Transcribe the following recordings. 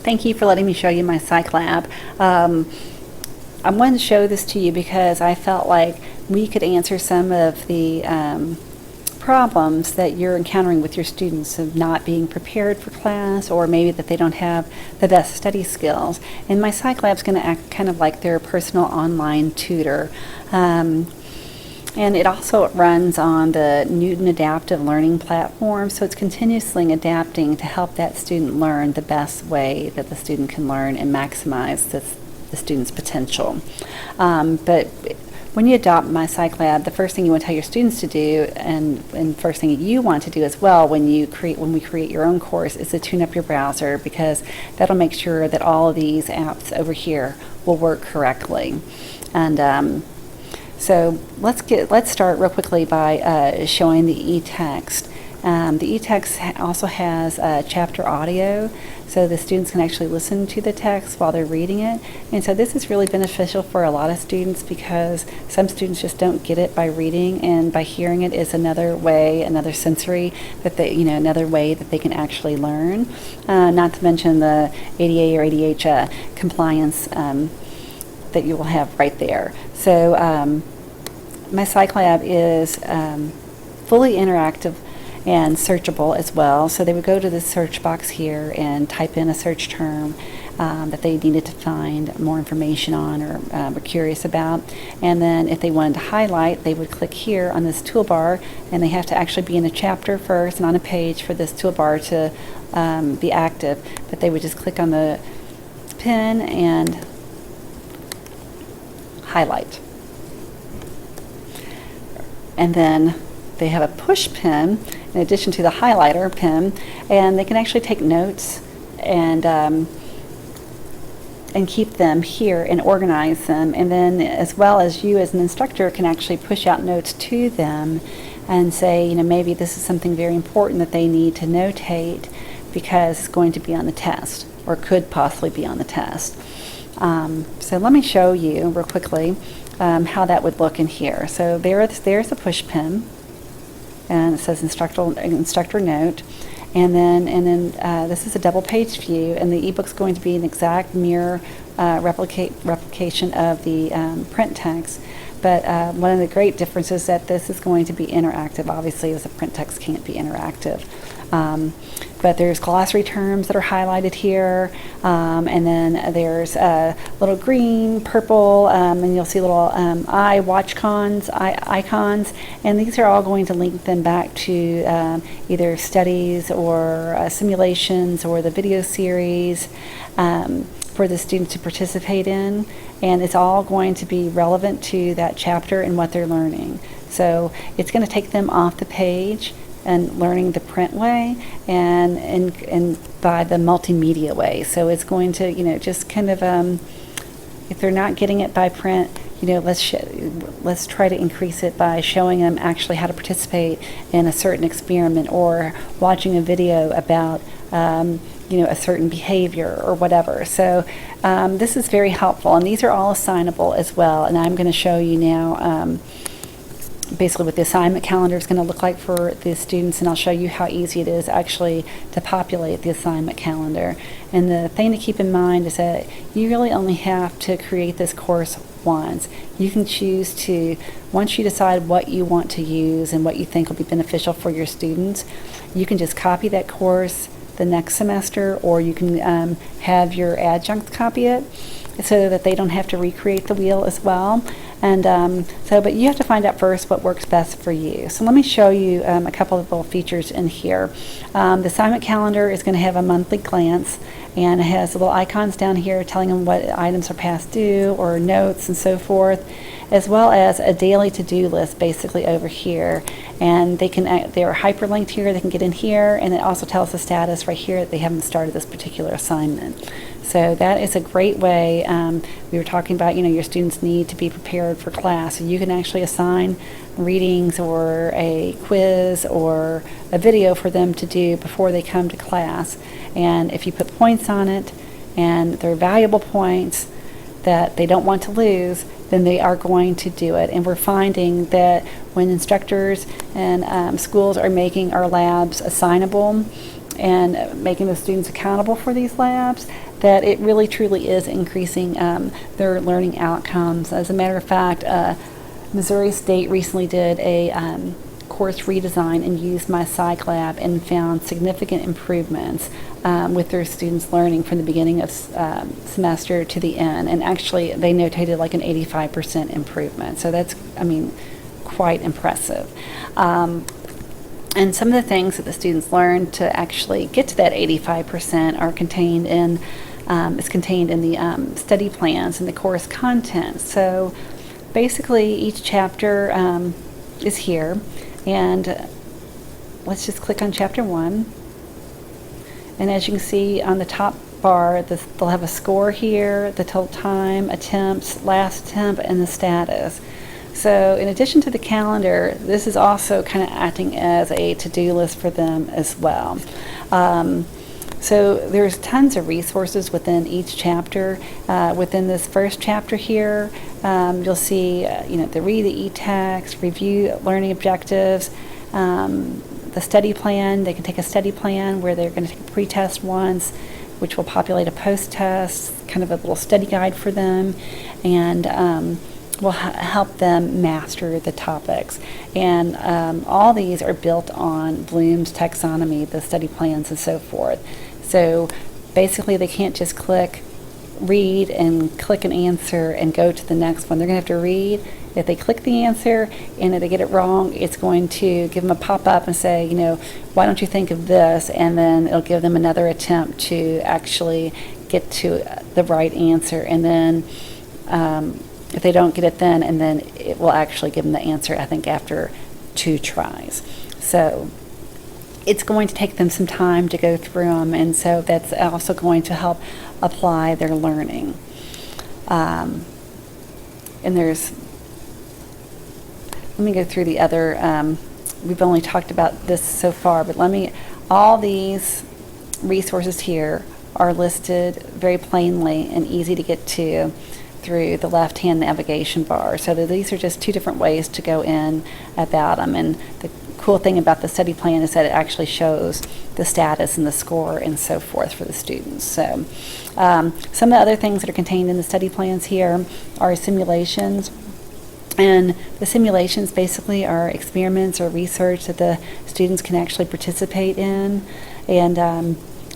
Thank you for letting me show you my psych lab. I wanted to show this to you because I felt like we could answer some of the problems that you're encountering with your students of not being prepared for class, or maybe that they don't have the best study skills. And my psych lab's going to act kind of like their personal online tutor. And it also runs on the Newton Adaptive Learning Platform, so it's continuously adapting to help that student learn the best way that the student can learn and maximize the student's potential. But when you adopt my psych lab, the first thing you want to tell your students to do, and first thing you want to do as well when we create your own course, is to tune up your browser, because that'll make sure that all of these apps over here will work correctly. And so let's start real quickly by showing the e-text. The e-text also has chapter audio, so the students can actually listen to the text while they're reading it. And so this is really beneficial for a lot of students, because some students just don't get it by reading, and by hearing it is another way, another sensory that another way that they can actually learn. Not to mention the ADA or ADH compliance that you will have right there. So my psych lab is fully interactive and searchable as well. So they would go to the search box here and type in a search term that they needed to find more information on, or were curious about. And then if they wanted to highlight, they would click here on this toolbar, and they have to actually be in a chapter first and on a page for this toolbar to be active. But they would just click on the pen and highlight. And then they have a push pen in addition to the highlighter pen, and they can actually take notes and keep them here and organize them. And then, as well as you as an instructor can actually push out notes to them and say, maybe this is something very important that they need to notate because it's going to be on the test, or could possibly be on the test. So let me show you real quickly how that would look in here. So there's a push pin, and it says instructor note, and then this is a double page view, and the ebook's going to be an exact mirror replication of the print text. But one of the great differences is that this is going to be interactive, obviously, as the print text can't be interactive. But there's glossary terms that are highlighted here, and then there's little green, purple, and you'll see little icons, and these are all going to link them back to either studies or simulations or the video series for the students to participate in, and it's all going to be relevant to that chapter and what they're learning. So it's going to take them off the page and learning the print way and by the multimedia way. So it's going to, just kind of, if they're not getting it by print, let's try to increase it by showing them actually how to participate in a certain experiment, or watching a video about a certain behavior or whatever. So this is very helpful, and these are all assignable as well. And I'm going to show you now basically what the assignment calendar is going to look like for the students, and I'll show you how easy it is actually to populate the assignment calendar. And the thing to keep in mind is that you really only have to create this course once. You can choose to, once you decide what you want to use and what you think will be beneficial for your students, you can just copy that course the next semester, or you can have your adjuncts copy it so that they don't have to recreate the wheel as well. And but you have to find out first what works best for you. So let me show you a couple of little features in here. The assignment calendar is going to have a monthly glance, and it has little icons down here telling them what items are past due, or notes and so forth, as well as a daily to-do list basically over here. And they're hyperlinked here, they can get in here, and it also tells the status right here that they haven't started this particular assignment. So that is a great way. We were talking about, your students need to be prepared for class. So you can actually assign readings or a quiz or a video for them to do before they come to class. And if you put points on it, and they're valuable points that they don't want to lose, then they are going to do it. And we're finding that when instructors and schools are making our labs assignable and making the students accountable for these labs, that it really truly is increasing their learning outcomes. As a matter of fact, Missouri State recently did a course redesign and used my psych lab and found significant improvements with their students learning from the beginning of semester to the end. And actually, they notated like an 85% improvement. So that's, I mean, quite impressive. And some of the things that the students learn to actually get to that 85% are contained in the study plans and the course content. So basically, each chapter is here, and let's just click on chapter 1. And as you can see on the top bar, they'll have a score here, the total time, attempts, last attempt, and the status. So in addition to the calendar, this is also kind of acting as a to-do list for them as well. So there's tons of resources within each chapter. Within this first chapter here, you'll see the read the e-text, review learning objectives, the study plan. They can take a study plan where they're going to take a pre-test once, which will populate a post-test, kind of a little study guide for them, and will help them master the topics. And all these are built on Bloom's taxonomy, the study plans and so forth. So basically they can't just read and click an answer and go to the next one. They're going to have to read. If they click the answer and if they get it wrong, it's going to give them a pop-up and say, why don't you think of this? And then it'll give them another attempt to actually get to the right answer. And then if they don't get it then, and then it will actually give them the answer, I think, after 2 tries. So it's going to take them some time to go through them, and so that's also going to help apply their learning. And let me go through the other, we've only talked about this so far, but all these resources here are listed very plainly and easy to get to through the left-hand navigation bar. So these are just 2 different ways to go in about them. And the cool thing about the study plan is that it actually shows the status and the score and so forth for the students. So some of the other things that are contained in the study plans here are simulations. And the simulations basically are experiments or research that the students can actually participate in. And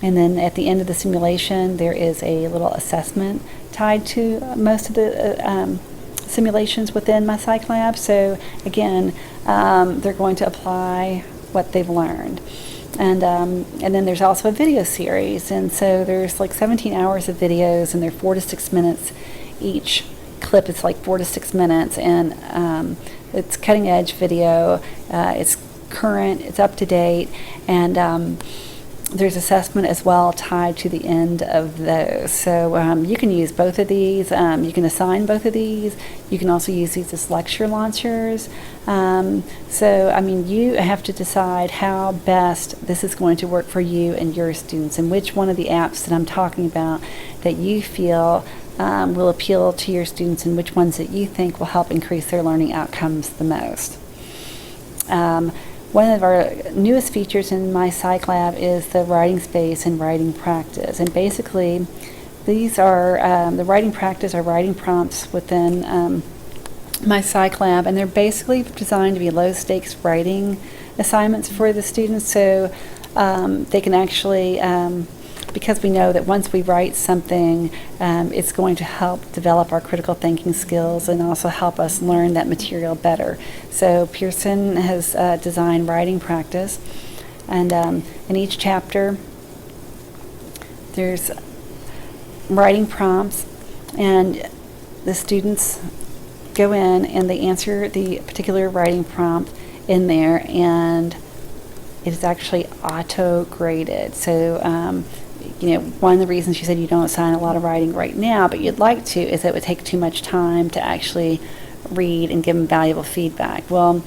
then at the end of the simulation, there is a little assessment tied to most of the simulations within my psych lab. So again, they're going to apply what they've learned. And then there's also a video series. And so there's like 17 hours of videos, and they're 4 to 6 minutes each. Clip is like 4 to 6 minutes, and it's cutting edge video. It's current, it's up to date, and there's assessment as well tied to the end of those. So you can use both of these. You can assign both of these. You can also use these as lecture launchers. So I mean, you have to decide how best this is going to work for you and your students, and which one of the apps that I'm talking about that you feel will appeal to your students, and which ones that you think will help increase their learning outcomes the most. One of our newest features in my psych lab is the writing space and writing practice. And basically, these are the writing practice are writing prompts within my psych lab, and they're basically designed to be low-stakes writing assignments for the students, so they can actually, because we know that once we write something, it's going to help develop our critical thinking skills and also help us learn that material better. So Pearson has designed writing practice, and in each chapter there's writing prompts, and the students go in and they answer the particular writing prompt in there, and it is actually auto-graded. So one of the reasons you said you don't assign a lot of writing right now, but you'd like to, is that it would take too much time to actually read and give them valuable feedback. Well,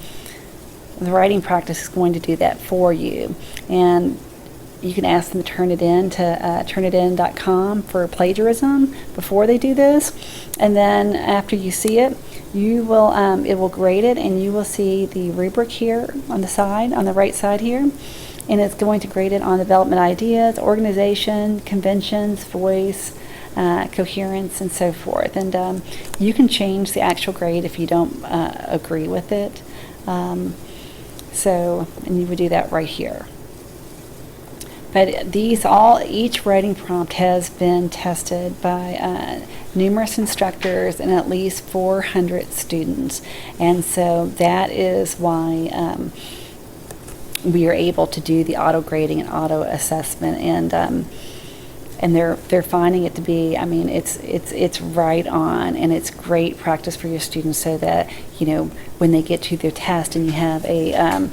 the writing practice is going to do that for you, and you can ask them to turn it in to turnitin.com for plagiarism before they do this, and then after you see it, you will it will grade it, and you will see the rubric here on the side, on the right side here. and it's going to grade it on development ideas, organization, conventions, voice, coherence, and so forth. And you can change the actual grade if you don't agree with it. And you would do that right here. But each writing prompt has been tested by numerous instructors and at least 400 students. And so that is why we are able to do the auto grading and auto assessment. And they're finding it to be, I mean, it's right on, and it's great practice for your students, so that, you know, when they get to their test and you have a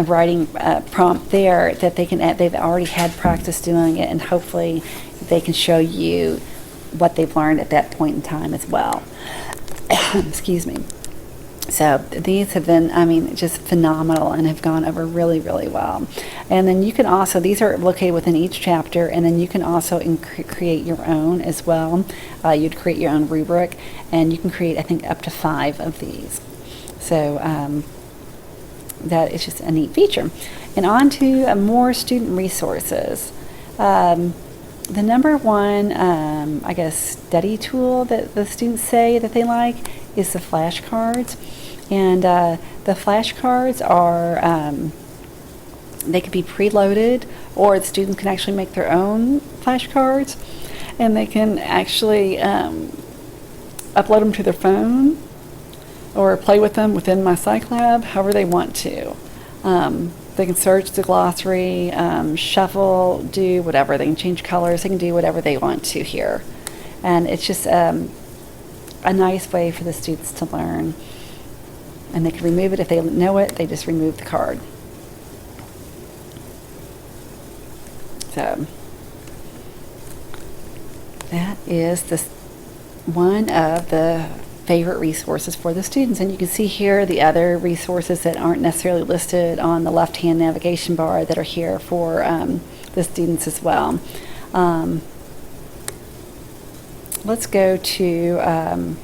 writing prompt there, that they've already had practice doing it, and hopefully they can show you what they've learned at that point in time as well. Excuse me. So these have been, I mean, just phenomenal, and have gone over really, really well. And then you can also, these are located within each chapter, and then you can also create your own as well. You'd create your own rubric, and you can create, I think, up to 5 of these. So that is just a neat feature. And on to more student resources. The number one, I guess, study tool that the students say that they like is the flashcards. And the flashcards are, they could be preloaded, or the students can actually make their own flashcards, and they can actually upload them to their phone or play with them within My Psych Lab, however they want to. They can search the glossary, shuffle, do whatever. They can change colors. They can do whatever they want to here. And it's just a nice way for the students to learn. And they can remove it if they know it. They just remove the card. So that is one of the favorite resources for the students. And you can see here the other resources that aren't necessarily listed on the left-hand navigation bar that are here for the students as well. Let's go to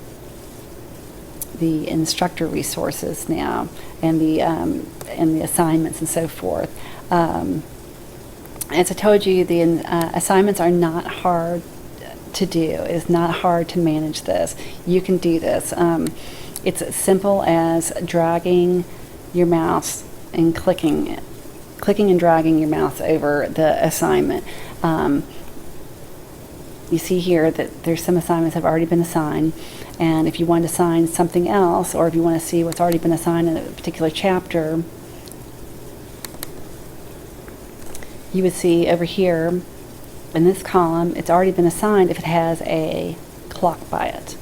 the instructor resources now, and the assignments and so forth. As I told you, the assignments are not hard to do. It's not hard to manage this. You can do this. It's as simple as dragging your mouse and clicking and dragging your mouse over the assignment. You see here that there's some assignments that have already been assigned, and if you want to assign something else, or if you want to see what's already been assigned in a particular chapter, you would see over here in this column, it's already been assigned if it has a clock by it.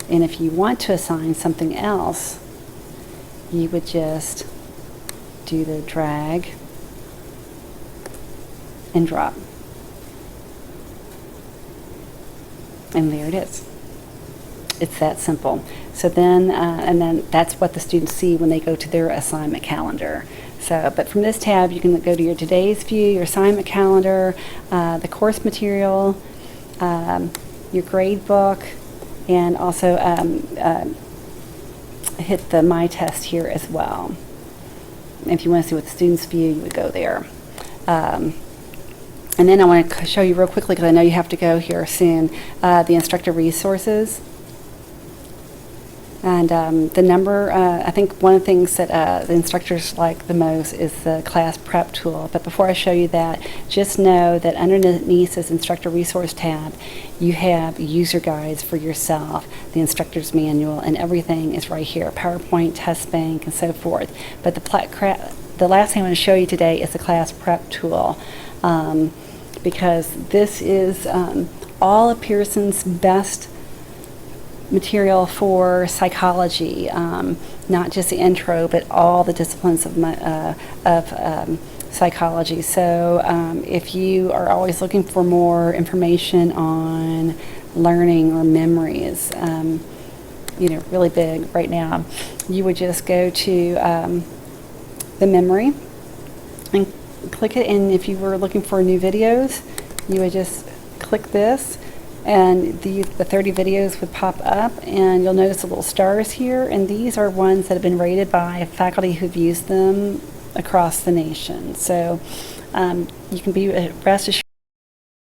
And if you want to assign something else, you would just do the drag and drop. And there it is. It's that simple. So then, and then that's what the students see when they go to their assignment calendar. So, but from this tab, you can go to your today's view, your assignment calendar, the course material, your grade book, and also hit the My Test here as well. If you want to see what the students view, you would go there. And then I want to show you real quickly, because I know you have to go here soon, the instructor resources. And the number, I think one of the things that the instructors like the most is the class prep tool. But before I show you that, just know that underneath this instructor resource tab, you have user guides for yourself, the instructor's manual, and everything is right here, PowerPoint, test bank, and so forth. But the last thing I want to show you today is the class prep tool, because this is all of Pearson's best material for psychology, not just the intro, but all the disciplines of psychology. So if you are always looking for more information on learning or memories, really big right now, you would just go to the memory and click it. And if you were looking for new videos, you would just click this, and the 30 videos would pop up, and you'll notice the little stars here, and these are ones that have been rated by faculty who've used them across the nation. So you can be rest assured